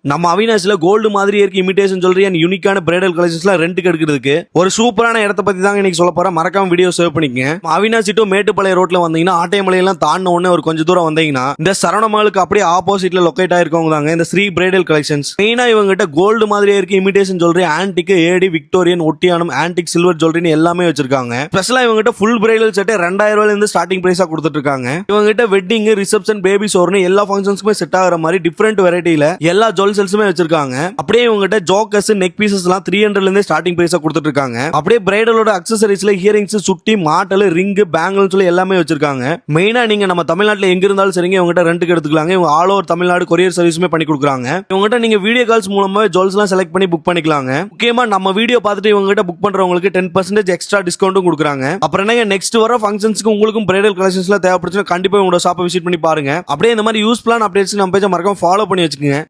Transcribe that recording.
நம்ம அவினாஷ்ல கோல்டு மாதிரி இருக்க இமிடேஷன் ஜுவல்லரி அண்ட் யூனிக்கான பிரைடல் கலெக்ஷன்ஸ்லாம் ரெண்டுக்கு எடுக்கிறதுக்கு ஒரு சூப்பரான இடத்த பத்தி தாங்க இன்னைக்கு சொல்ல போறேன். மறக்காம வீடியோ சேவ் பண்ணிக்கங்க. அவினாஷ் டு மேட்டுப்பாளையம் ரோட்ல வந்தீங்கன்னா ஆட்டைமலையெல்லாம் தாண்டின உடனே ஒரு கொஞ்சம் தூரம் வந்தீங்கன்னா இந்த சரவணமாலுக்கு அப்படியே ஆப்போசிட்ல லொக்கேட் ஆயிருக்கவங்க தாங்க இந்த ஸ்ரீ பிரைடல் கலெக்ஷன்ஸ். மெயினா இவங்க கிட்ட கோல்டு மாதிரியே இருக்க இமிடேஷன் ஜுவல்லரி, ஆன்டிக், ஏடி, விக்டோரியன், ஒட்டியானம், ஆன்டிக், சில்வர் ஜுவல்லரின்னு எல்லாமே வச்சிருக்காங்க. ஸ்பெஷலா இவங்க கிட்ட ஃபுல் பிரைடல் செட் 2000 ரூபாயில இருந்து ஸ்டார்டிங் பிரைஸா கொடுத்துட்டு இருக்காங்க. இவங்க கிட்ட வெட்டிங், ரிசப்ஷன், பேபி ஷோர்னு எல்லா ஃபங்க்ஷன்ஸ்க்குமே செட் ஆகிற மாதிரி டிஃபரெண்ட் வெரைட்டில எல்லா ஜுவல்ஸுமே வச்சிருக்காங்க. அப்படியே இவங்ககிட்ட ஜோக்கர்ஸ், நெக் பீசஸ் எல்லாம் 300 இருந்து ஸ்டார்டிங் பிரைஸா கொடுத்துட்டு இருக்காங்க. அப்படியே பிரைடலோட அக்சசரிஸ்ல இயரிங்ஸ், சுட்டி, மாட்டல், ரிங், பேங்கிள்ஸ் எல்லாமே வச்சிருக்காங்க. மெயினா நீங்க நம்ம தமிழ்நாட்டுல எங்க இருந்தாலும் சரிங்க இவங்ககிட்ட ரெண்டுக்கு எடுத்துக்கலாங்க. இவங்க ஆல் ஓவர் தமிழ்நாடு கொரியர் சர்வீஸுமே பண்ணி கொடுக்குறாங்க. இவங்ககிட்ட நீங்க வீடியோ கால்ஸ் மூலமா ஜுவல்ஸ் எல்லாம் செலக்ட் பண்ணி புக் பண்ணிக்கலாங்க. முக்கியமா நம்ம வீடியோ பார்த்துட்டு இவங்ககிட்ட புக் பண்றவங்களுக்கு 10% எக்ஸ்ட்ரா டிஸ்கவுண்ட்டும் கொடுக்குறாங்க. அப்புறம் என்னங்க நெக்ஸ்ட் வர ஃபங்க்ஷன்ஸ்க்கு உங்களுக்கும் பிரைடல் கலெக்ஷன்ஸ்ல தேவைப்படுச்சுன்னா கண்டிப்பா உங்களோட ஷாப்பை விசிட் பண்ணி பாருங்க. அப்படியே இந்த மாதிரி யூஸ்ஃபுல்லான அப்டேட்ஸ் நம்ம பேஜை மறக்காம ஃபாலோ பண்ணி வச்சுக்கோங்க.